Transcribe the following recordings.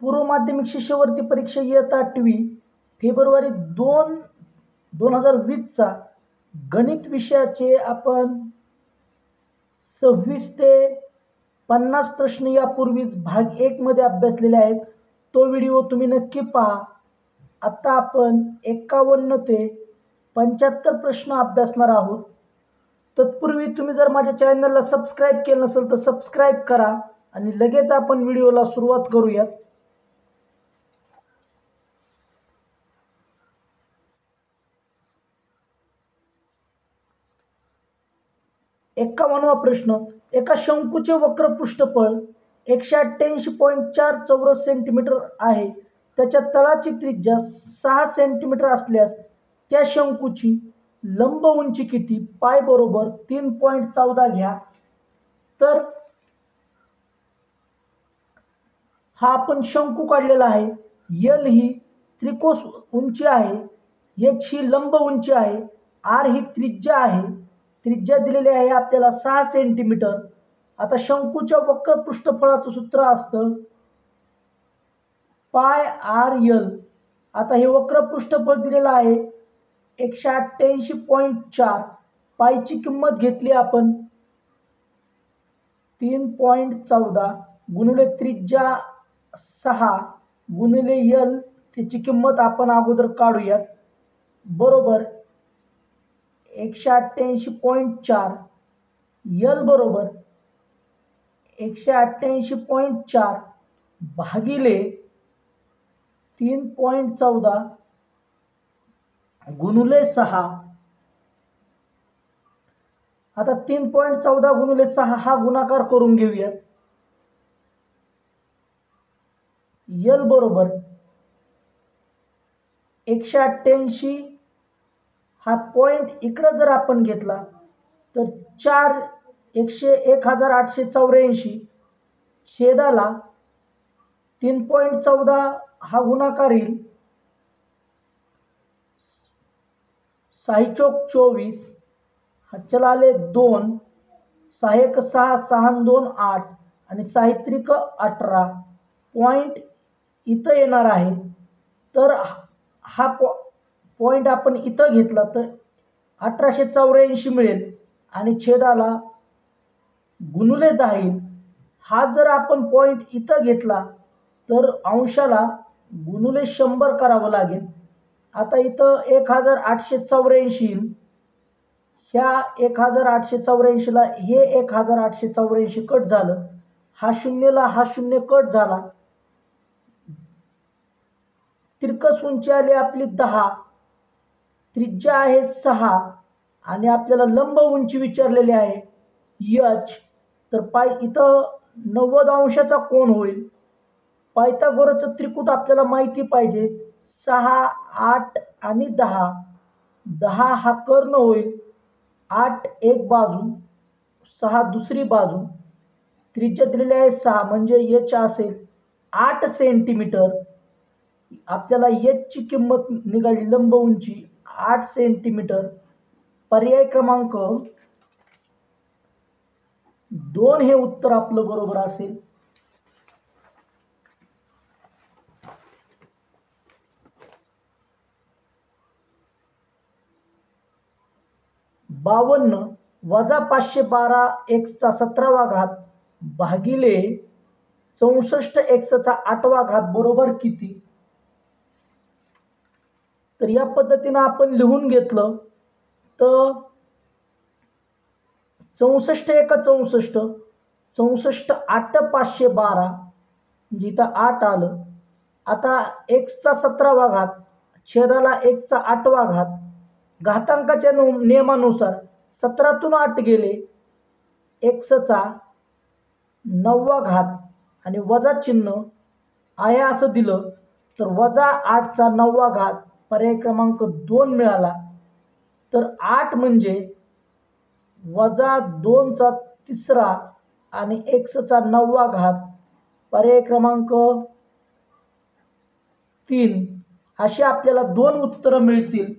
पूर्व माध्यमिक शिष्यवृत्ती परीक्षा इयत्ता 8वी फेब्रुवारी 2, 2020चा गणित विषयाचे आपण 26 ते 50 प्रश्न यापूर्वीच भाग 1 मध्ये अभ्यासलेले आहेत. तो व्हिडिओ तुम्ही नक्की पहा. आता आपण 51 ते 75 प्रश्न अभ्यासणार आहोत. तत्पूर्वी तुम्ही जर माझ्या चॅनलला सबस्क्राईब केलं नसेल तर सबस्क्राईब करा आणि लगेच आपण व्हिडिओला सुरुवात करूयात. एक्कावन्नवा प्रश्न. एका शंकूचे वक्र पृष्ठफळ 188.4 चौरस सेंटीमीटर आहे. त्याच्या तळाची त्रिज्या 6 सेंटीमीटर असल्यास त्या शंकूची लंब उंची किती? पाय बरोबर 3.14 घ्या. तर हा आपण शंकू काढलेला आहे. L ही त्रिकोस उंची आहे, H ही लंब उंची आहे, R ही त्रिज्या आहे. त्रिज्या दिलेली आहे आपल्याला 6 सेंटीमीटर. आता शंकूच्या वक्र पृष्ठफळाचं सूत्र असतं पाय आर एल. आता हे वक्र पृष्ठफळ दिलेलं आहे 188.4. पायची किंमत घेतली आपण 3.14 गुणिले त्रिज्या 6 गुणिले एल, त्याची किंमत आपण अगोदर काढूयात. बरोबर 188.4. एल बरोबर 188.4 भागिले 3.14 गुणिले 6. आता 3.14 गुणिले 6 हा गुणाकार करून घेऊयात. एल बरोबर 188 हा पॉइंट इकडे जर आपण घेतला तर 1884 छेदाला 3.14 हा गुणाकार येईल. 6 चौक 24, चला आले 2, 6 1 6, 6 2 8 आणि 6 त्रिक 18. पॉइंट इथं येणार आहे. तर हा पॉइंट आपण इथं घेतला तर 1884 मिळेल आणि छेदाला गुणिले 10 येईल. हा जर आपण पॉइंट इथं घेतला तर अंशाला गुणिले 100 करावं लागेल. आता इथं 1884 येईल. ह्या 1884 ला हे 1884 कट झालं. हा शून्यला हा शून्य कट झाला. तिरकस उंची आली आपली 10, त्रिज्या आहे 6 आणि आपल्याला लंब उंची विचारलेली आहे H. तर पाय इथं 90 अंशाचा कोन होईल. पायथागोरसचं त्रिकूट आपल्याला माहिती पाहिजे. 6, 8 आणि 10. 10 हा कर्ण होईल. 8 एक बाजू, 6 दुसरी बाजू. त्रिज्या दिलेली आहे 6 म्हणजे H असेल 8 सेंटीमीटर. आपल्याला H ची किंमत निघाली लंब उंची 8 सेंटीमीटर. पर्याय क्रमांक 2 हे उत्तर आपलं बरोबर असेल. बावन्न वजा 512 एक्सचा 17वा घात भागिले 64 एक्सचा 8वा घात बरोबर किती? तर या पद्धतीने आपण लिहून घेतलं तर 64 एक 64, 64 8 512 म्हणजे इथं 8 आलं. आता एक्सचा 17वा घात छेदाला एक्सचा 8वा घात. घातांकाच्या नियमानुसार 17तून 8 गेले, एक्सचा 9वा घात आणि वजा चिन्ह आहे असं दिलं तर वजा 8चा 9वा घात पर्याय क्रमांक 2 मिळाला. तर 8 म्हणजे वजा 2चा 3रा आणि एक्सचा 9वा घात पर्याय क्रमांक 3. अशी आपल्याला 2 उत्तरं मिळतील.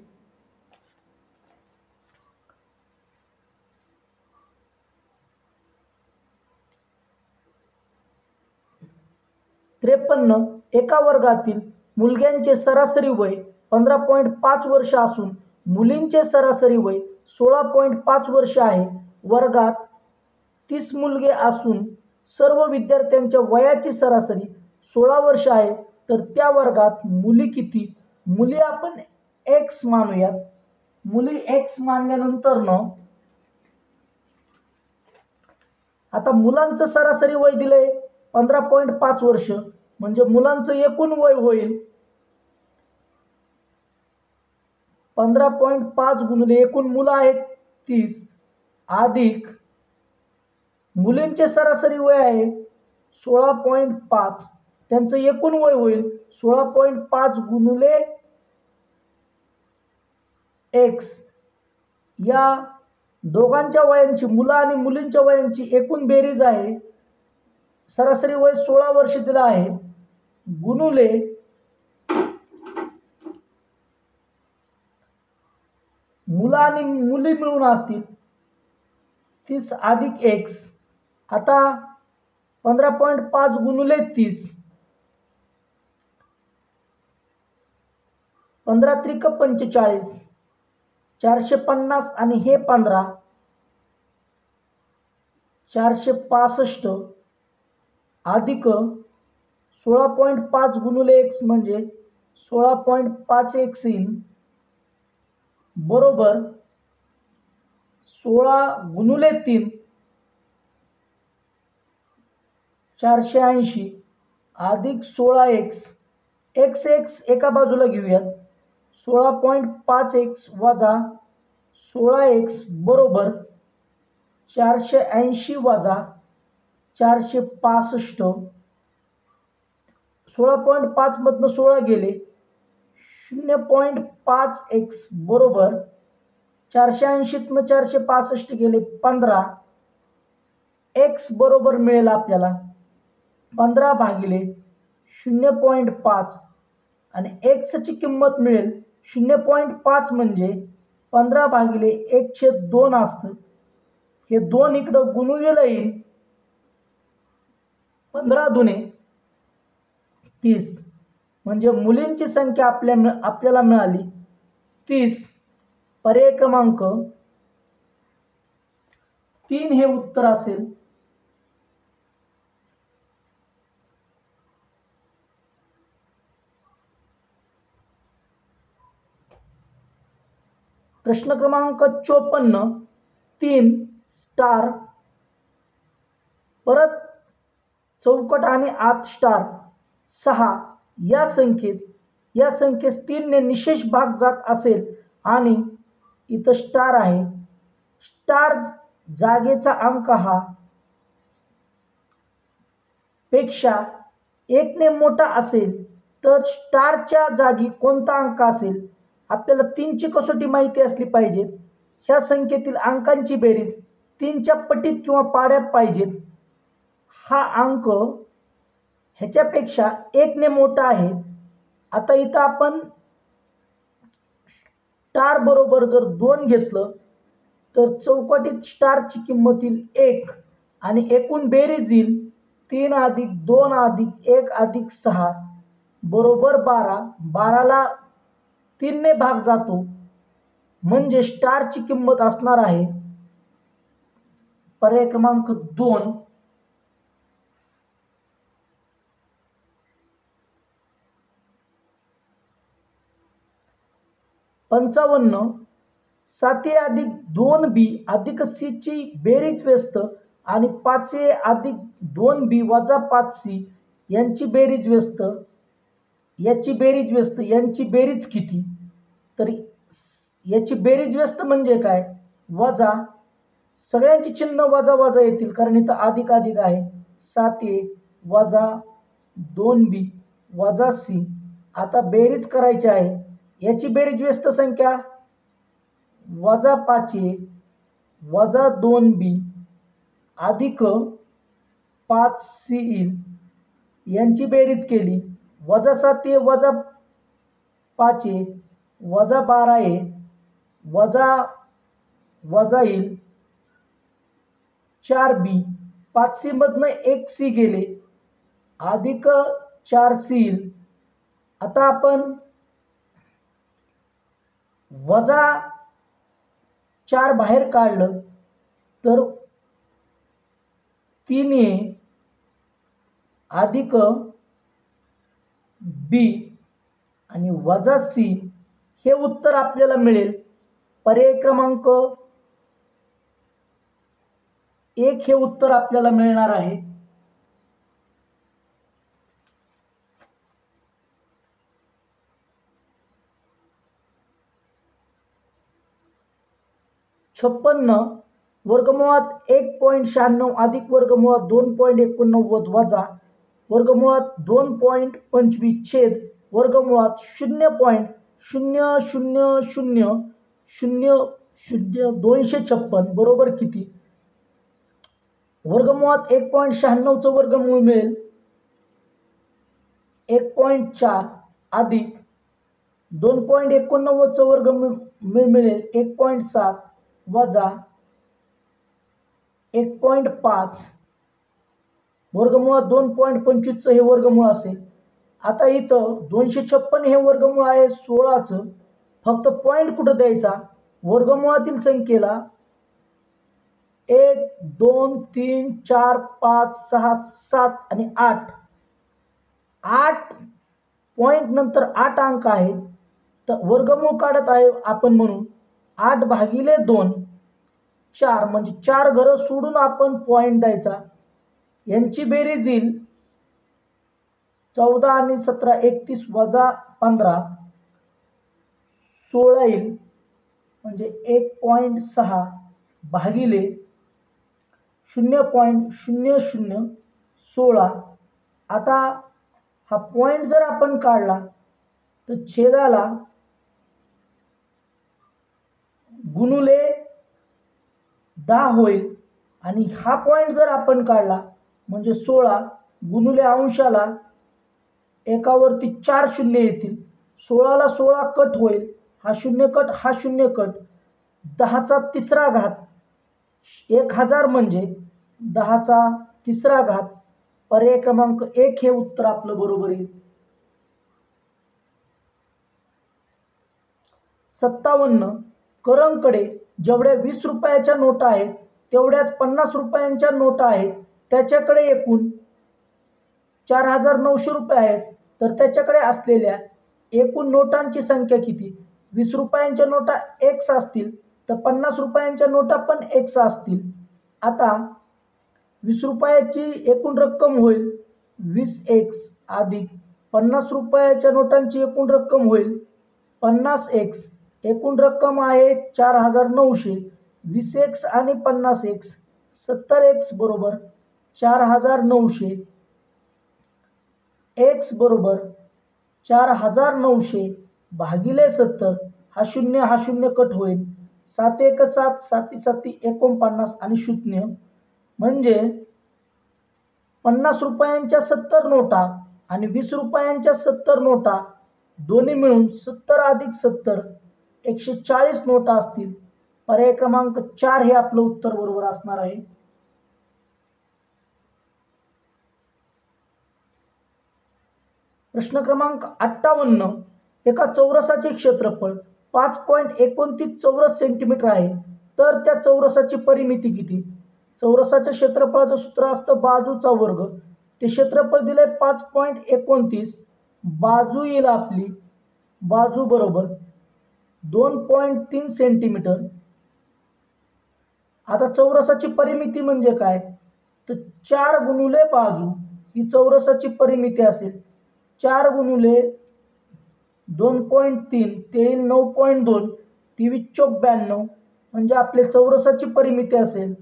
53 एका वर्गातील मुलग्यांचे सरासरी वय 15.5 वर्ष असून मुलींचे सरासरी वय 16.5 वर्ष आहे. वर्गात 30 मुलगे असून सर्व विद्यार्थ्यांच्या वयाची सरासरी 16 वर्ष आहे, तर त्या वर्गात मुली किती? मुली आपण एक्स मानूयात. मुली एक्स मानल्यानंतर आता मुलांचं सरासरी वय दिलंय 15.5 वर्ष, म्हणजे मुलांचं एकूण वय होईल 15.5 गुणिले एकूण मुलं आहेत 30 अधिक मुलींचे सरासरी वय आहे 16.5, त्यांचं एकूण वय होईल 16.5 गुणिले एक्स. या दोघांच्या वयांची, मुलं आणि मुलींच्या वयांची एकूण बेरीज आहे, सरासरी वय 16 वर्ष दिलं आहे, गुणुले मुलं आणि मुली मिळून असतील 30 अधिक एक्स. आता 15.5 गुणुले 30, 15 त्रिक 45, 450 आणि हे 15, 465 अधिक 16.5 गुणुले एक्स म्हणजे 16.5 एक्स येईल, बरोबर 16 गुणुले 3 480 अधिक 16 एक्स. एक्स एक्स एका बाजूला घेऊयात. 16.5 एक्स वजा 16 एक्स बरोबर 480 वजा 465. 16.5 मधनं 16 गेले, 0.5 एक्स बरोबर 480तनं 465 गेले 15. एक्स बरोबर मिळेल आपल्याला 15 भागिले 0.5 आणि एक्सची किंमत मिळेल 0.5 म्हणजे 15 भागिले 1/2 असतं. हे 2 इकडं गुणुलेलं येईल, 15 दुने 30 म्हणजे मुलींची संख्या आपल्याला मिळाली 30. पर्याय क्रमांक 3 हे उत्तर असेल. प्रश्न क्रमांक 54, 3 स्टार परत चौकट आणि आत स्टार 6 या संख्येस 3 ने निशेष भाग जात असेल आणि इथं स्टार आहे. स्टार जागेचा अंक हा पेक्षा 1 ने मोठा असेल तर स्टारच्या जागी कोणता अंक असेल? आपल्याला 3 ची कसोटी माहिती असली पाहिजे. ह्या संख्येतील अंकांची बेरीज 3च्या पटीत किंवा पाड्यात पाहिजेत. हा अंक ह्याच्यापेक्षा 1 ने मोठा आहे. आता इथं आपण स्टार बरोबर जर 2 घेतलं तर चौकटीत स्टारची किंमत येईल 1 आणि एकूण बेरीज येईल 3 अधिक 2 अधिक 1 अधिक 6 बरोबर 12. 12ला 3 ने भाग जातो म्हणजे स्टारची किंमत असणार आहे पर्याय क्रमांक 2. पंचावन्न 7a अधिक 2b अधिक c ची बेरीज व्यस्त आणि 5a अधिक 2b वजा 5c यांची बेरीज व्यस्त, याची बेरीज व्यस्त यांची बेरीज किती? तर याची बेरीज व्यस्त म्हणजे काय? वजा, सगळ्यांची चिन्ह वजा वजा येतील कारण इथं अधिक अधिक आहे. 7a वजा 2b वजा c. आता बेरीज करायची आहे. याची बेरीज व्यस्त संख्या वजा 5a वजा 2b अधिक 5c येईल. यांची बेरीज केली वजा 7a वजा 5a वजा 12a वजा वजा येईल 4b. 5c मधनं 1c गेले अधिक 4 येईल. आता आपण वजा 4 बाहेर काढलं तर 3a अधिक b आणि वजा c हे उत्तर आपल्याला मिळेल. पर्याय क्रमांक 1 हे उत्तर आपल्याला मिळणार आहे. छप्पन्न वर्गमुळात 1.96 अधिक वर्गमुळात 2.89 वजा वर्गमुळात 2.25 छेद वर्गमुळात 0.00000256 बरोबर किती? वर्गमुळात 1.96 चं वर्गमूळ मिळेल 1.4 अधिक 2.89 चं वर्गमूळ मिळेल 1.7 वजा 1.5 वर्गमुळात 2.25 चं हे वर्गमूळ असेल. आता इथं 256 हे वर्गमूळ आहे 16चं. फक्त पॉइंट कुठं द्यायचा? वर्गमुळातील संख्येला 1 2 3 4 5 6 7 आणि 8 पॉइंट नंतर 8 अंक आहेत. तर वर्गमूळ काढत आहे आपण म्हणून 8 भागिले 2 4 म्हणजे 4 घरं सोडून आपण पॉइंट द्यायचा. यांची बेरीज येईल 14 आणि 17 31 वजा 15 16 येईल म्हणजे 1.6 भागिले 0.0016. आता हा पॉइंट जर आपण काढला तर छेदाला गुणुले 10 होईल आणि हा पॉइंट जर आपण काढला म्हणजे 16 गुणुले अंशाला एकावरती 4 शून्य येतील. 16 ला 16 कट होईल. हा शून्य कट हा शून्य कट 10चा तिसरा घात 1000 म्हणजे 10चा तिसरा घात. पर्याय क्रमांक 1 हे उत्तर आपलं बरोबर येईल. 57 करंगकडे जेवढ्या 20 रुपयाच्या नोटा आहेत तेवढ्याच 50 रुपयांच्या नोटा आहेत. त्याच्याकडे एकूण 4900 रुपये आहेत. तर त्याच्याकडे असलेल्या एकूण नोटांची संख्या किती? 20 रुपयांच्या नोटा x असतील तर 50 रुपयांच्या नोटा पण x असतील. आता 20 रुपयाची एकूण रक्कम होईल 20x अधिक 50 रुपयाच्या नोटांची एकूण रक्कम होईल 50x. एकूण रक्कम आहे 4900. 20x आणि 50x 70x बरोबर 4900. x बरोबर 4900 भागिले 70. हा शून्य कट होईल. 7 1 7 7 7 49 आणि 0 म्हणजे 50 रुपयांच्या 70 नोटा आणि 20 रुपयांच्या 70 नोटा दोन्ही मिळून 70 अधिक 70 140 नोटा असतील. पर्याय क्रमांक 4 हे आपलं उत्तर बरोबर असणार आहे. प्रश्न क्रमांक 58 एका चौरसाचे क्षेत्रफळ 5.29 चौरस सेंटीमीटर आहे तर त्या चौरसाची परिमिती किती? चौरसाच्या क्षेत्रफळाचं सूत्र असतं बाजूचा वर्ग. ते क्षेत्रफळ दिले 5.29. बाजू येईल आपली बाजू बरोबर 2.3 सेंटीमीटर. आता चौरसाची परिमिती म्हणजे काय? तर 4 गुणुले बाजू ही चौरसाची परिमिती असेल. 4 गुणुले 2.3 ते येईल 9.2 23 चौक 92 म्हणजे आपले चौरसाची परिमिती असेल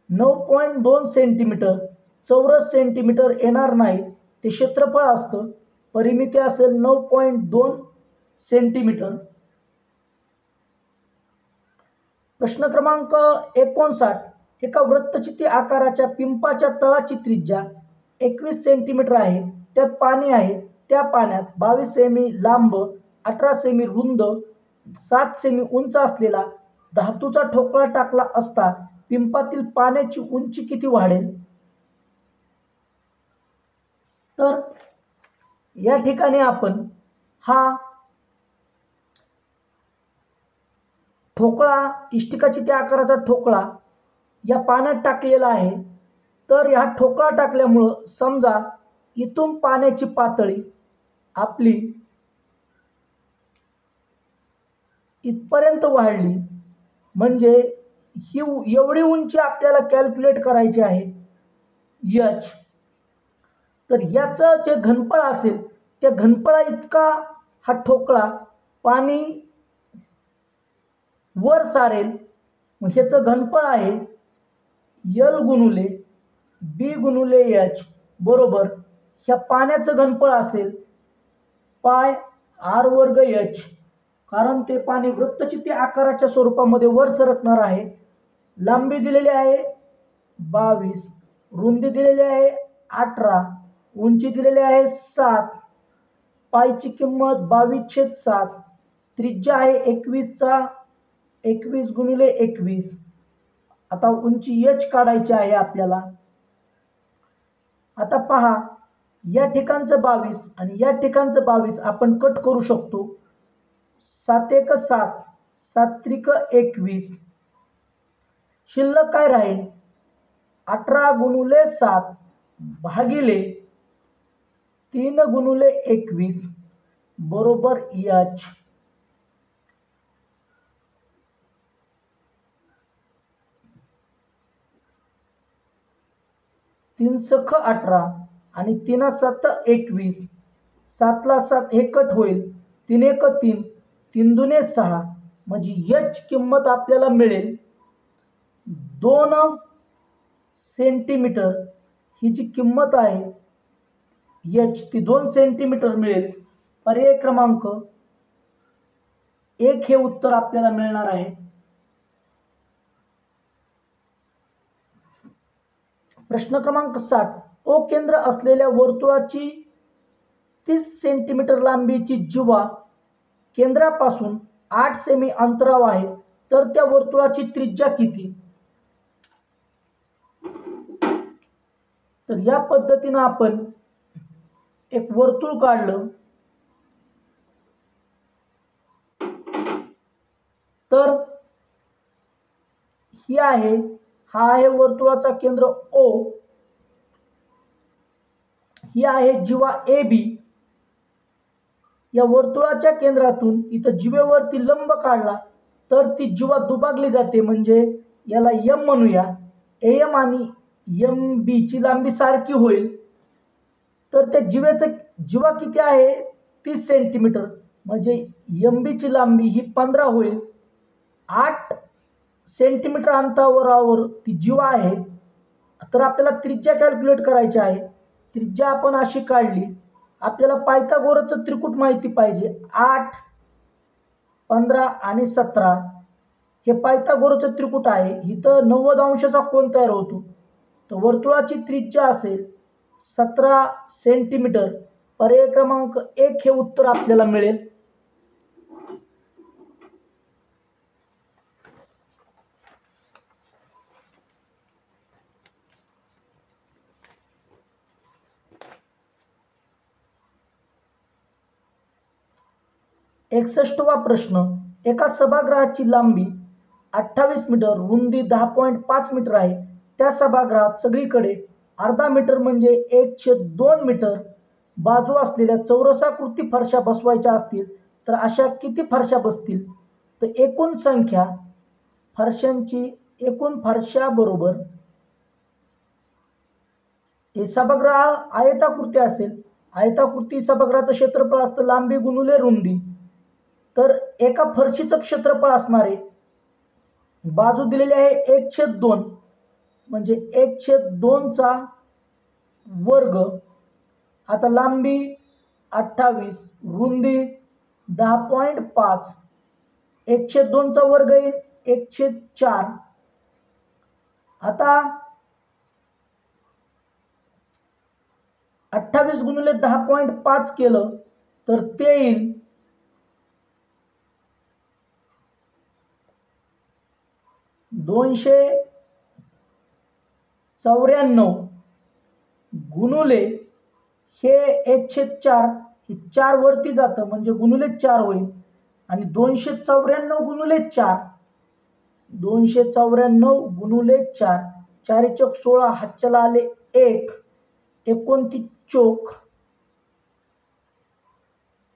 9.2 सेंटीमीटर. चौरस सेंटीमीटर येणार नाही ते क्षेत्रफळ असतं. परिमिती असेल 9.2 सेंटीमीटर. प्रश्न क्रमांक 59 एका वृत्तचित्ती आकाराच्या पिंपाच्या तळाची त्रिज्या 21 सेंटीमीटर आहे. त्यात पाणी आहे. त्या पाण्यात 22 सेमी लांब 18 सेमी रुंद 7 सेमी उंच असलेला धातूचा ठोकळा टाकला असता पिंपातील पाण्याची उंची किती वाढेल? तर या ठिकाणी आपण हा ठोकळा, इष्टिकाची त्या आकाराचा ठोकळा या पाण्यात टाकलेला आहे. तर ह्या ठोकळा टाकल्यामुळं समजा इथून पाण्याची पातळी आपली इथपर्यंत वाढली, म्हणजे ही एवढी उंची आपल्याला कॅल्क्युलेट करायची आहे एच. तर याचं जे घनफळ असेल त्या घनफळा इतका हा ठोकळा पाणी वर सारेल. मग ह्याचं घनफळ आहे एल गुणुले बी गुणुले एच बरोबर ह्या पाण्याचं घनफळ असेल पाय आर वर्ग एच, कारण ते पाणी वृत्तचित्ती आकाराच्या स्वरूपामध्ये वर सरकणार आहे. लांबी दिलेली आहे 22, रुंदी दिलेली आहे 18, उंची दिलेली आहे 7, पायची किंमत 22/7, त्रिज्या आहे 21चा 21 गुणिले 21. आता उंची एच काढायची आहे आपल्याला. आता पहा या ठिकाणचं 22 आणि या ठिकाणचं 22 आपण कट करू शकतो. 7 एक 7, 7 त्रिक 21, शिल्लक काय राहील 18 गुणुले 7 भागिले 3 गुणुले 21 बरोबर एच. 3 सख 18 आणि 3 7 21, 7 ला 7 हे कट होईल, 3 एक 3, 3 दुने 6, म्हणजे एच किंमत आपल्याला मिळेल 2 सेंटीमीटर. ही जी किंमत आहे एच ती 2 सेंटीमीटर मिळेल. पर्याय क्रमांक 1 हे उत्तर आपल्याला मिळणार आहे. प्रश्न क्रमांक 60. ओ केंद्र असलेल्या वर्तुळाची 30 सेंटीमीटर लांबीची जीवा केंद्रापासून 8 सेमी अंतरावर आहे, तर त्या वर्तुळाची त्रिज्या किती? तर या पद्धतीनं आपण एक वर्तुळ काढलं तर ही आहे, हा आहे वर्तुळाचा केंद्र ओ, ही आहे जीवा ए बी. या वर्तुळाच्या केंद्रातून इथं जीवेवरती लंब काढला तर ती जीवा दुभागली जाते, म्हणजे याला एम म्हणूया. एम आणि एम बी ची लांबी सारखी होईल. तर त्या जीवेचं जीवा किती आहे 30 सेंटीमीटर, म्हणजे एम बी ची लांबी ही 15 होईल. 8 सेंटीमीटर अंतरावर ती जीवा आहे. तर आपल्याला त्रिज्या कॅल्क्युलेट करायची आहे. त्रिज्या आपण अशी काढली, आपल्याला पायथागोरसचं त्रिकूट माहिती पाहिजे. 8, 15 आणि 17 हे पायथागोरसचं त्रिकूट आहे. इथं 90 अंशाचा कोन तयार होतो. तर वर्तुळाची त्रिज्या असेल 17 सेंटीमीटर. पर्याय क्रमांक 1 हे उत्तर आपल्याला मिळेल. एकसष्टवा प्रश्न. एका सभागृहाची लांबी 28 मीटर, रुंदी 10.5 मीटर आहे. त्या सभागृहात सगळीकडे अर्धा मीटर म्हणजे 1/2 मीटर बाजू असलेल्या चौरसाकृती फरशा बसवायच्या असतील तर अशा किती फरशा बसतील? तर एकूण संख्या फरशांची एकूण फरशा बरोबर हे सभागृह आयताकृती असेल. आयताकृती सभागृहाचं क्षेत्रफळ असतं लांबी गुणुले रुंदी. तर एका फरशीचं क्षेत्रफळ असणार आहे, बाजू दिलेली आहे 1/2 म्हणजे 1/2 चा वर्ग. आता लांबी 28, रुंदी 10.5, 1/2 चा वर्ग येईल 1/4. आता 28 गुणिले 10.5 केलं तर ते येईल 294 गुणुले हे 1/4 हे 4 वरती जातं म्हणजे गुणिले 4 होईल आणि 294 गुणिले 4 294 गुणिले 4 4 चौक 16 हातच्याला आले 1 29 चोक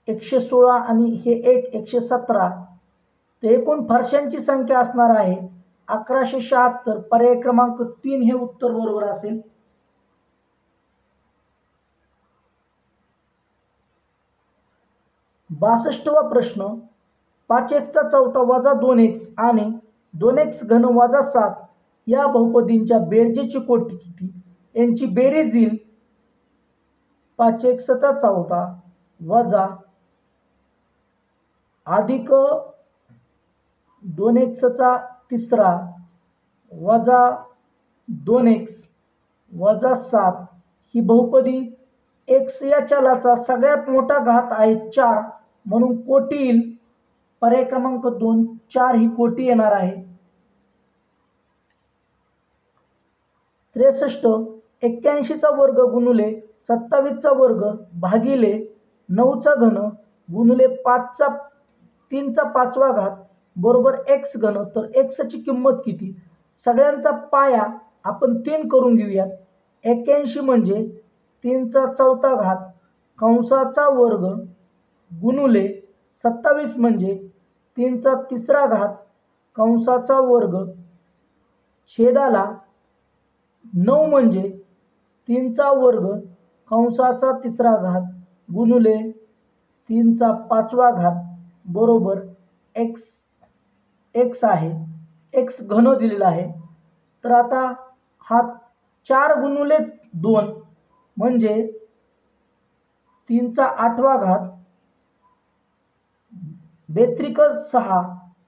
116 आणि हे 1 117 तर एकूण फरशांची संख्या असणार आहे 1176. पर्याय क्रमांक 3 हे उत्तर बरोबर असेल. 62वा प्रश्न 5x² वजा 2x आणि 2x घन वजा 7 या बहुपदींच्या बेरजेची कोटी किती यांची बेरीज येईल 5x² वजा अधिक 2x³ वजा 2x वजा 7 ही बहुपदी x या चलाचा सगळ्यात मोठा घात आहे 4 म्हणून कोटी येईल. पर्याय क्रमांक 2 4 ही कोटी येणार आहे. 63 81चा वर्ग गुणिले 27चा वर्ग भागिले 9चा घन गुणिले 3चा 5वा घात बरोबर x घन. तर x ची किंमत किती सगळ्यांचा पाया आपण 3 करून घेऊयात. 81 म्हणजे 3चा 4था घात कंसाचा वर्ग गुणिले 27 म्हणजे 3चा 3रा घात कंसाचा वर्ग छेदाला 9 म्हणजे 3चा वर्ग कंसाचा 3रा घात गुणिले 3चा 5वा घात बरोबर x आहे. x घन दिलेला आहे. तर आता हा 4 गुणिले 2 म्हणजे 3चा 8वा घात बेत्रिक 6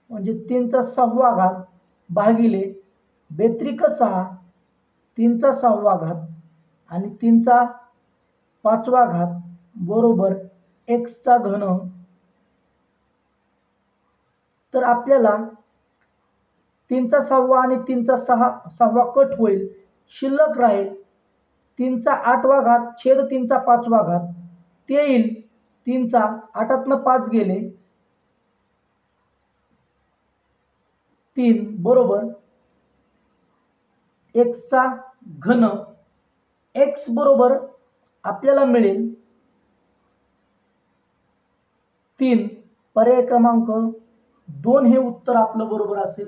म्हणजे 3चा 6वा घात भागिले बेत्रिक 6 3चा 6वा घात आणि 3चा 5वा घात बरोबर x चा घन. तर आपल्याला 3चा 6वा आणि 3चा 6वा कट होईल शिल्लक राहील 3चा 8वा घात छेद 3चा 5वा घात ते येईल 3चा 8तनं 5 गेले 3 बरोबर x चा घन. x बरोबर आपल्याला मिळेल 3. पर्याय क्रमांक 2 हे उत्तर आपलं बरोबर असेल.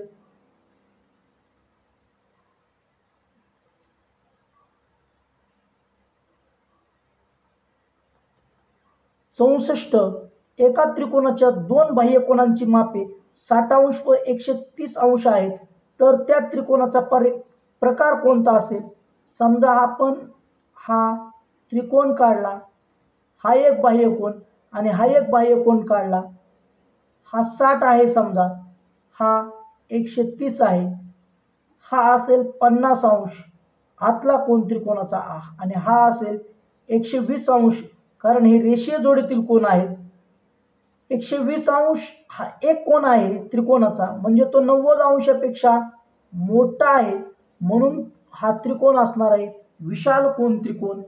64 एका त्रिकोणाच्या 2 बाह्यकोनांची मापे 60 अंश व 130 अंश आहेत तर त्या त्रिकोणाचा प्रकार कोणता असेल. समजा आपण हा त्रिकोण काढला हा एक बाह्यकोन आणि हा एक बाह्यकोन काढला हा 60 आहे समजा हा 130 आहे हा असेल 50 अंश आतला कोन त्रिकोणाचा आणि हा असेल 120 अंश कारण हे रेषीय जोडीतील कोन आहेत. 120 अंश हा एक कोन आहे त्रिकोणाचा म्हणजे तो 90 अंशापेक्षा मोठा आहे म्हणून हा त्रिकोण असणार आहे विशाल कोन त्रिकोण.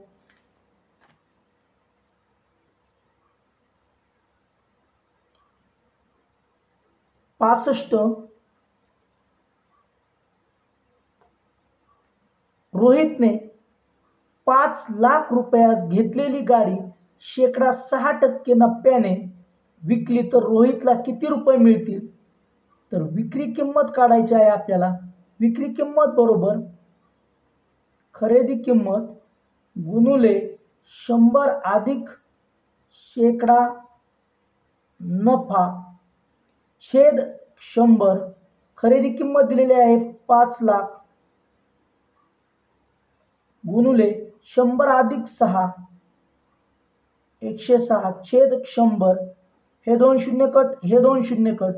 रोहितने 5 लाख रुपयास घेतलेली गाडी 6% नफ्याने विकली तर रोहितला किती रुपये मिळतील. तर विक्री किंमत काढायची आहे आपल्याला. विक्री किंमत बरोबर खरेदी किंमत गुणिले 100 अधिक शेकडा नफा छेद 100. खरेदी किंमत दिलेली आहे 5 लाख गुणिले 100 अधिक 6 106 छेद 100. हे 2 शून्य कट हे 2 शून्य कट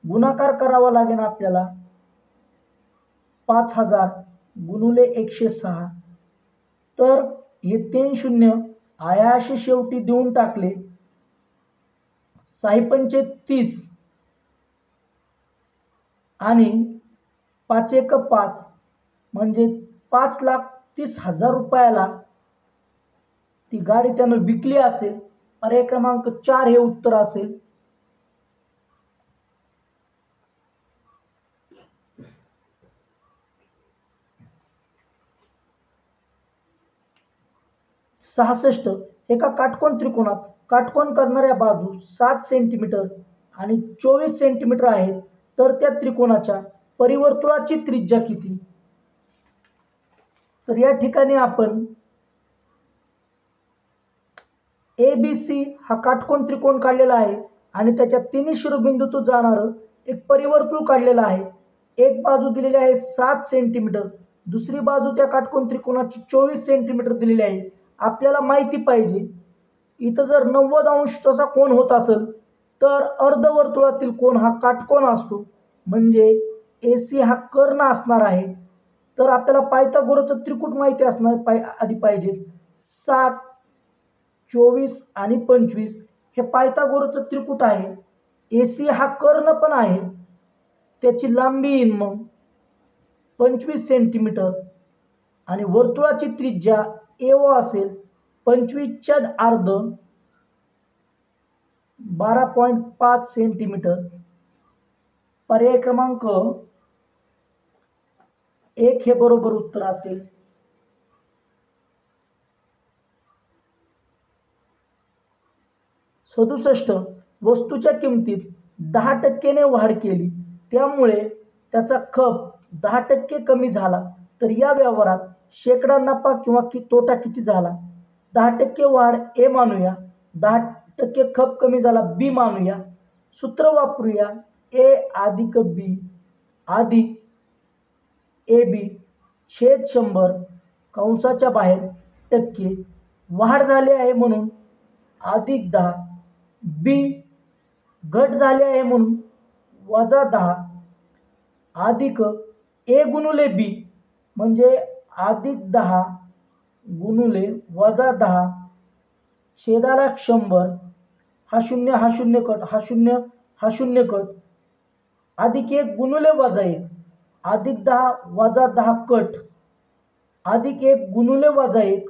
गुणाकार करावा लागेल आपल्याला 5000 गुणिले 106. तर हे 3 शून्य आयाशी शेवटी देऊन टाकले 6 30 आणि 5 1 5 म्हणजे 5,30,000 रुपयाला ती गाडी त्यानं विकली असेल. पर्याय क्रमांक 4 हे उत्तर असेल. सहासष्ट. एका काटकोन त्रिकोणात काटकोन करणाऱ्या बाजू 7 सेंटीमीटर आणि 24 सेंटीमीटर आहेत, तर त्या त्रिकोणाच्या परिवर्तुळाची त्रिज्या किती? तर या ठिकाणी आपण ABC हा काटकोन त्रिकोण काढलेला आहे आणि त्याच्या तिन्ही शिरोबिंदूतून जाणारं एक परिवर्तुळ काढलेलं आहे. एक बाजू दिलेली आहे 7 सेंटीमीटर, दुसरी बाजू त्या काटकोन त्रिकोणाची 24 सेंटीमीटर दिलेली आहे. आपल्याला माहिती पाहिजे इथं जर 90 अंश तसा कोन होत असेल तर अर्धवर्तुळातील कोन हा काटकोन असतो, म्हणजे AC हा कर्ण असणार आहे. तर आपल्याला पायथागोरसचं त्रिकूट माहिती असणार आधी पाहिजे. 7, 24 आणि 25 हे पायथागोरसचं त्रिकूट आहे. AC हा कर्ण पण आहे, त्याची लांबी येईल मग 25 सेंटीमीटर आणि वर्तुळाची त्रिज्या AO असेल 25च्या अर्ध 12.5 सेंटीमीटर. पर्याय क्रमांक 1 हे बरोबर उत्तर असेल. सदुसष्ट. वस्तूच्या किमतीत 10% वाढ केली, त्यामुळे त्याचा खप 10% कमी झाला, तर या व्यवहारात शेकडा नफा किंवा तोटा किती झाला? 10% वाढ A मानूया, 10% खप कमी झाला B मानूया. सूत्र वापरूया. A अधिक B अधिक AB छेद 100 कंसाच्या बाहेर टक्के. वाढ झाली आहे म्हणून अधिक 10, B घट झाली आहे म्हणून वजा 10 अधिक A गुणुले B म्हणजे अधिक 10 गुणुले वजा 10 छेदाला 100. हा शून्य हा शून्य कट, हा शून्य हा शून्य कट, अधिक 1 गुणुले वजा 1 अधिक 10 वजा 10 कट, अधिक 1 गुणुले वजा 1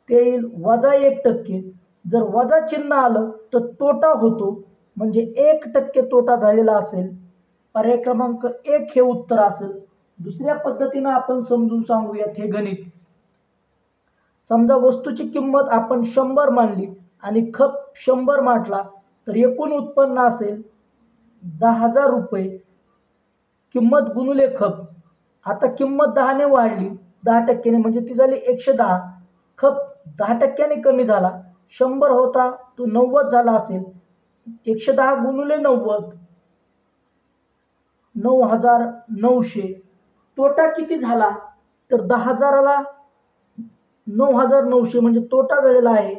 ते येईल वजा 1%. जर वजा चिन्ह आलं तर तोटा होतो, म्हणजे 1% तोटा झालेला असेल. पर्याय क्रमांक 1 हे उत्तर असेल. दुसऱ्या पद्धतीनं आपण समजून सांगूयात हे गणित. समजा वस्तूची किंमत आपण 100 मानली आणि खप 100 मांडला, तर एकूण उत्पन्न असेल 10,000 रुपये. किंमत गुणुले खप. आता किंमत 10ने वाढली 10%ने, म्हणजे ती झाली 110. खप 10%ने कमी झाला, 100 होता तो 90 झाला असेल. 110 गुणुले 90 9,900. तोटा किती झाला? तर 10,000ला 9,900 म्हणजे तोटा झालेला आहे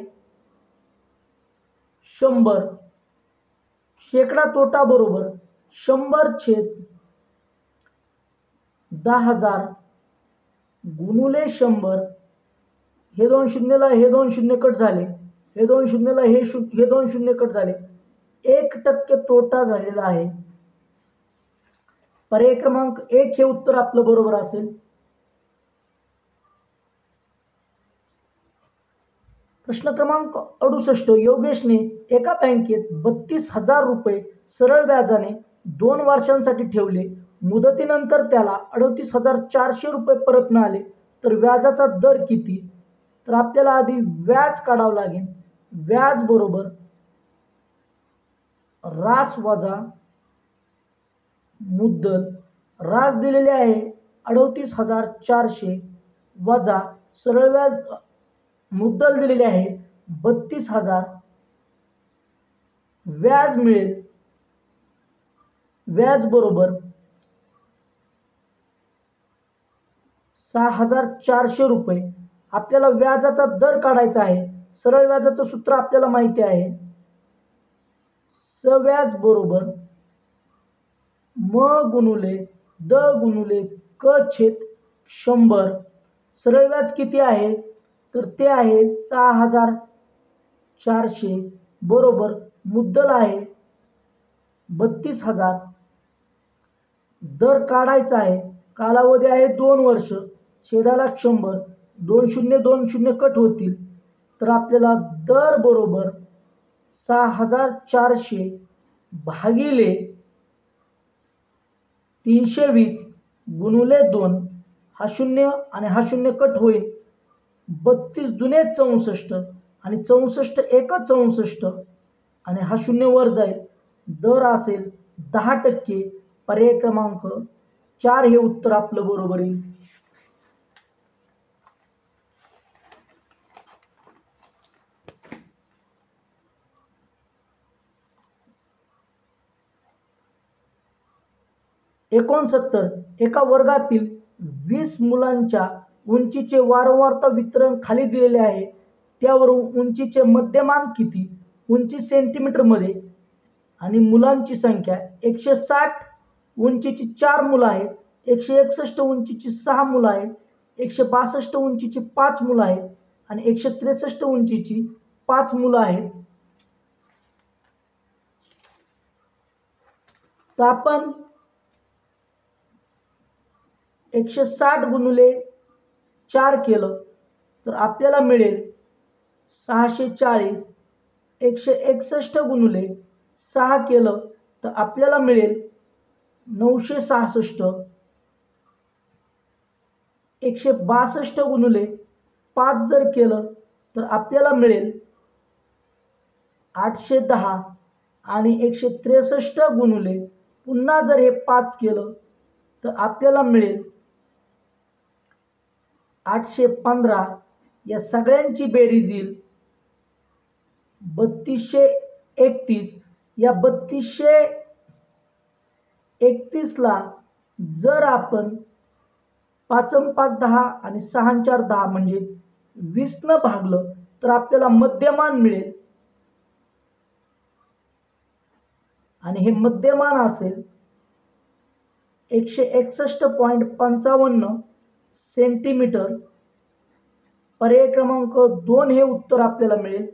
100. शेकडा तोटा बरोबर 100/10,000 गुणुले 100. हे दोन शून्यला हे दोन शून्य कट झाले, हे दोन शून्यला हे दोन शून्य कट झाले. 1% तोटा झालेला आहे. पर्याय क्रमांक 1 हे उत्तर आपलं बरोबर असेल. प्रश्न क्रमांक 68. योगेशने एका बँकेत 32,000 रुपये सरळ व्याजाने 2 वर्षांसाठी ठेवले. मुदतीनंतर त्याला 38,400 रुपये परत मिळाले, तर व्याजाचा दर किती? तर आपल्याला आधी व्याज काढावं लागेल. व्याज बरोबर रास वजा मुद्दल. रास दिलेले आहे 38,400 वजा सरळ व्याज मुद्दल दिलेले आहे 32,000. व्याज मिळेल. व्याज बरोबर 6,400 रुपये. आपल्याला व्याजाचा दर काढायचा आहे. सरळ व्याजाचं सूत्र आपल्याला माहिती आहे. सव्याज बरोबर म गुणुले द गुणुले क छेद 100. सरळ व्याज किती आहे? तर ते आहे 6,400 बरोबर मुद्दल आहे 32,000. दर काढायचा आहे. कालावधी आहे 2 वर्ष. छेदाला 100. 2 शून्य 2 शून्य कट होतील. तर आपल्याला दर बरोबर 6400 भागिले 320 गुणुले 2, हा शून्य आणि हा शून्य कट होईल, 32 दुने 64 आणि 64 एक 64 आणि हा शून्य वर जाईल, दर असेल 10%. पर्याय क्रमांक 4 हे उत्तर आपलं बरोबर येईल. एका वर्गातील 20 मुलांच्या उंचीचे वारंवारता वितरण खाली दिलेले आहे. त्यावरून उंचीचे मध्यमान किती? उंची सेंटीमीटर मध्ये आणि मुलांची संख्या 160 उंचीची 4 मुलं आहेत, 161 उंचीची 6 मुलं आहेत, 162 उंचीची 5 मुलं आहेत आणि 163 उंचीची 5 मुलं आहेत. तर आपण 160 गुणुले 4 केलं तर आपल्याला मिळेल 640. 161 गुणुले 6 केलं तर आपल्याला मिळेल 966. 162 गुणुले 5 जर केलं तर आपल्याला मिळेल 810 आणि 163 गुणुले पुन्हा जर हे 5 केलं तर आपल्याला मिळेल 815. या सगळ्यांची बेरीज येईल 3231. या 3231 ला जर आपण 5 आणि 5 10 आणि 6 आणि 4 10 म्हणजे 20 न भागलं तर आपल्याला मध्यमान मिळेल आणि हे मध्यमान असेल 161.55 सेंटीमीटर. पर्याय क्रमांक 2 हे उत्तर आपल्याला मिळेल.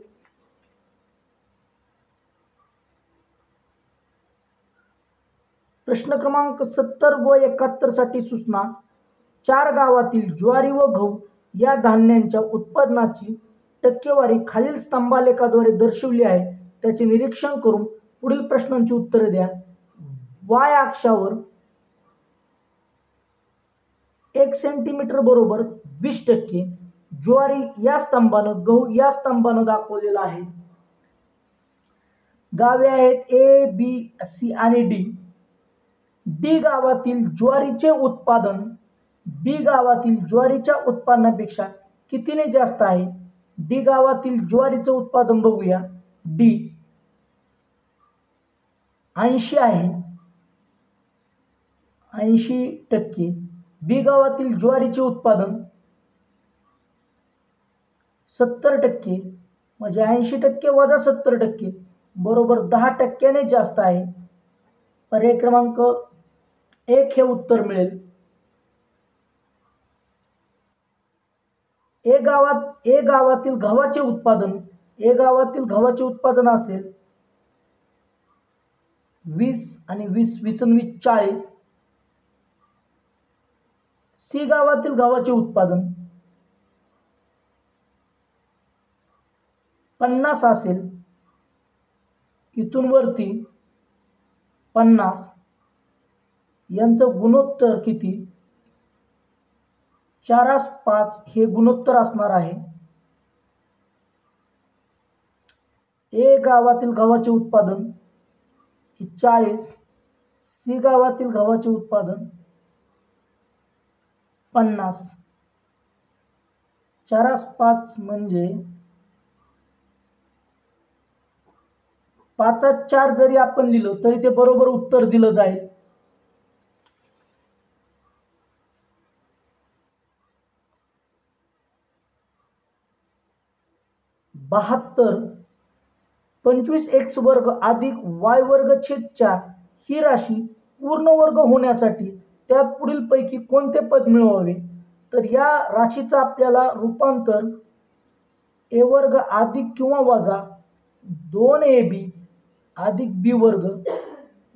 प्रश्न क्रमांक 70 व 71 साठी सूचना. 4 गावातील ज्वारी व गहू या धान्यांच्या उत्पादनाची टक्केवारी खालील स्तंभालेखाद्वारे दर्शवली आहे. त्याचे निरीक्षण करून पुढील प्रश्नांची उत्तरे द्या. वाय अक्षावर 1 सेंटीमीटर बरोबर 20%. ज्वारी या स्तंभानं, गहू या स्तंभानं दाखवलेला आहे. गावे आहेत ए, बी, सी आणि डी. डी गावातील ज्वारीचे उत्पादन बी गावातील ज्वारीच्या उत्पादनापेक्षा कितीने जास्त आहे? डी गावातील ज्वारीचं उत्पादन बघूया. डी 80 आहे, 80%. बी गावातील ज्वारीचे उत्पादन 70%, म्हणजे 80% वजा 70% बरोबर 10%ने जास्त आहे. पर्याय क्रमांक 1 हे उत्तर मिळेल. ए गावातील गव्हाचे उत्पादन असेल 20 आणि 20 20 आणि 20 40. सी गावातील गव्हाचे उत्पादन 50 असेल, इथून वरती 50. यांचं गुणोत्तर किती? 4:5 हे गुणोत्तर असणार आहे. ए गावातील गव्हाचे उत्पादन 40, सी गावातील गव्हाचे उत्पादन 50. 4:5 म्हणजे 5/4 जरी आपण लिहिलं तरी ते बरोबर उत्तर दिलं जाईल. बहात्तर 25x वर्ग अधिक y वर्ग छेद 4 ही राशी पूर्ण वर्ग होण्यासाठी त्या पुढील पैकी कोणते पद मिळवावे? तर या राशीचं आपल्याला रूपांतर a वर्ग अधिक किंवा वजा 2ab अधिक b वर्ग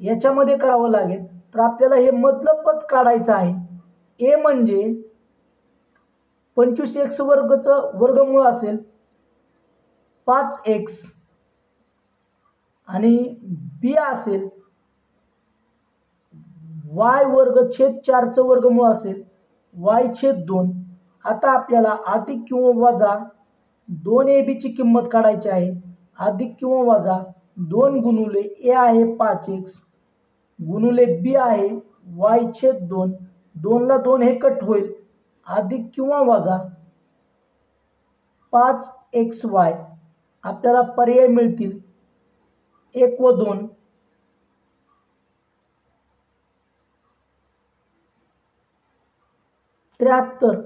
याच्यामध्ये करावं लागेल. तर आपल्याला हे मधलं पद काढायचं आहे. a म्हणजे 25x वर्गचं वर्गमूळ असेल 5x आणि बी असेल y वर्ग छेद 4चं वर्गमूळ असेल y छेद 2. आता आपल्याला अधिक किंवा वजा 2ab ची किंमत काढायची आहे. अधिक किंवा वजा 2 गुणुले a आहे 5x गुणुले b आहे y छेद 2. 2 ला 2 हे कट होईल. अधिक किंवा वजा 5xy. आपल्याला पर्याय मिळतील 1 व 2. 73.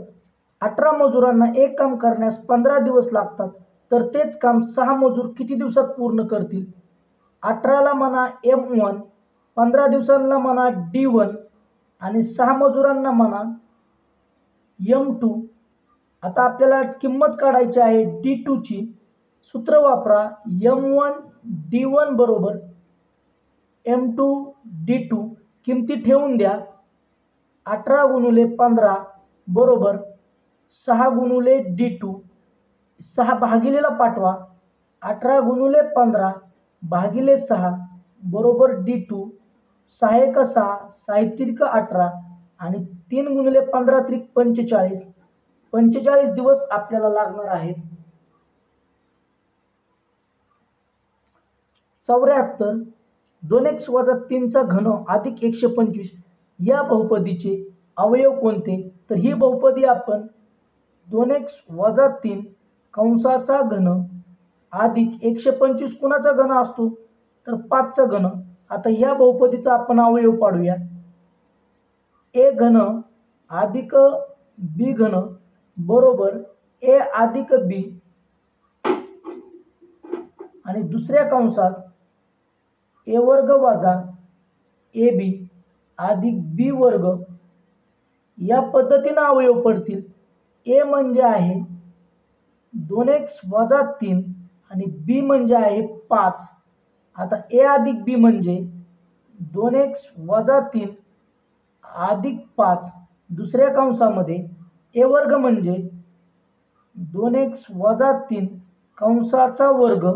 18 मजुरांना एक काम करण्यास 15 दिवस लागतात तर तेच काम 6 मजूर किती दिवसात पूर्ण करतील? 18ला म्हणा M1, 15 दिवसांना म्हणा D1 आणि 6 मजुरांना म्हणा M2. आता आपल्याला किंमत काढायची आहे D2 ची. सूत्र वापरा M1 D1 बरोबर M2 D2. किमती ठेवून द्या. 18 गुणुले 15 बरोबर 6 गुणुले D2. 6 भागिलेला पाठवा. 18 गुणुले 15 भागिले 6 बरोबर D2. 6 एक 6, 6 त्रिक 18 आणि 3 गुणिले 15 त्रिक 45. 45 दिवस आपल्याला लागणार आहेत. 74. 2x वजा 3चा घन अधिक 125 या बहुपदीचे अवयव कोणते? तर ही बहुपदी आपण 2x वजा 3 कंसाचा घन अधिक 125 कुणाचा घन असतो? तर 5चा घन. आता या बहुपदीचा आपण अवयव पाडूया. a घन अधिक b घन बरोबर a अधिक b आणि दुसऱ्या कंसात a वर्ग वजा ab अधिक b वर्ग या पद्धतीने अवयव पडतील. a म्हणजे आहे 2x वजा 3 आणि b म्हणजे आहे 5. आता a अधिक b म्हणजे 2x वजा 3 अधिक 5. दुसऱ्या कंसामध्ये a वर्ग म्हणजे 2x वजा 3 कंसाचा वर्ग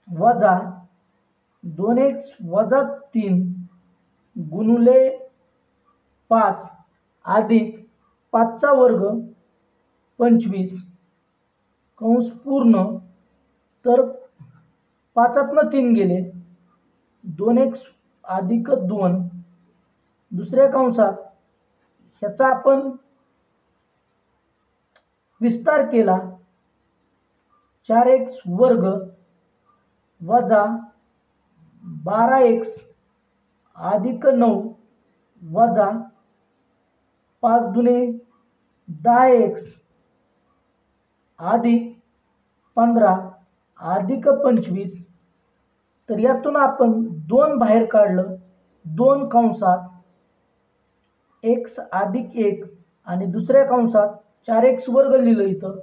वजा 2x वजा 3 गुणुले 5 अधिक 5चा वर्ग 25 कंस पूर्ण. तर 5तनं 3 गेले 2x अधिक 2. दुसऱ्या कंसात ह्याचा आपण विस्तार केला 4x वर्ग वजा 12x अधिक 9 वजा 5 दुने 10x अधिक 15 अधिक 25. तर यातून आपण 2 बाहेर काढलं. 2 कंसात x अधिक 1 आणि दुसऱ्या कंसात 4x वर्ग लिहिलं इथं.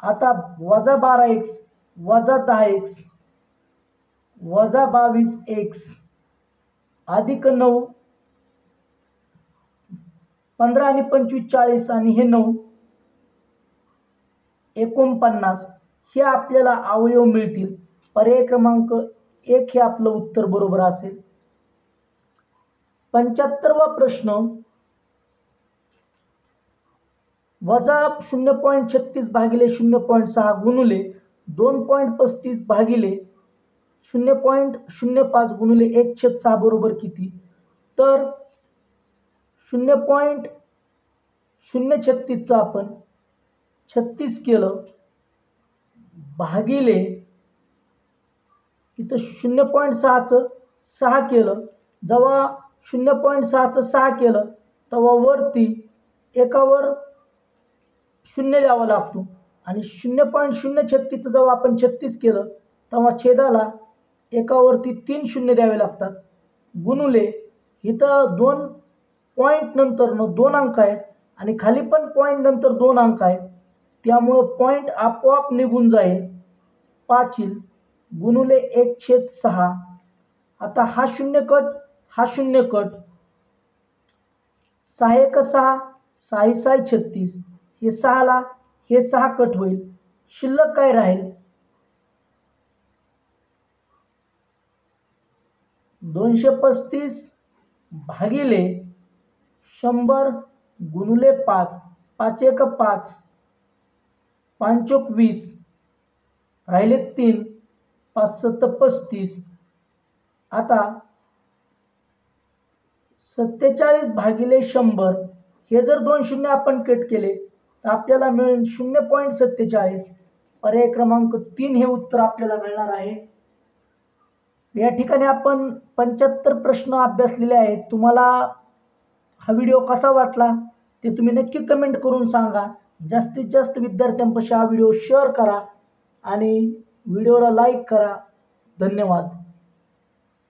आता वजा 12x वजा 10x वजा 22x अधिक 9 15 आणि 25 40 आणि हे 9 49. हे आपल्याला अवयव मिळतील. पर्याय क्रमांक 1 हे आपलं उत्तर बरोबर असेल. 75वा प्रश्न वजा 0.36 भागिले 0.6 गुणुले 2.35 भागिले 0.05 गुणिले 1/6 बरोबर किती? तर 0.036 चं आपण 36 केलं भागिले इथं 0.6 चं 6 केलं. जेव्हा 0.6 चं 6 केलं तेव्हा वरती एकावर 0 द्यावा लागतो आणि 0.036 चं जेव्हा आपण 36 केलं तेव्हा छेदाला एकावरती 3 शून्य द्यावे लागतात. गुणुले इथं 2 पॉईंट नंतर 2 अंक आहेत आणि खाली पण पॉईंट नंतर 2 अंक आहेत. त्यामुळे पॉईंट आपोआप निघून जाईल. 5 येईल गुणुले 1/6. आता हा शून्य कट 6 1 6 6 6 36, हे 6ला हे 6 कट होईल, शिल्लक काय राहील 235 भागिले 100 गुणिले 5, 5 1 5, 5 चौक 20, राहिले 3, 5 7 35. आता 47 भागिले 100, हे जर 2 शून्य आपण कट केले तर आपल्याला मिळेल 0.47. पर्याय क्रमांक 3 हे उत्तर आपल्याला मिळणार आहे. या ठिकाणी आपण 75 प्रश्न अभ्यासलेले आहेत. तुम्हाला हा व्हिडिओ कसा वाटला ते तुम्ही नक्की कमेंट करून सांगा. जास्तीत जास्त विद्यार्थ्यांपाशी हा व्हिडिओ शेअर करा आणि व्हिडिओला लाईक करा. धन्यवाद.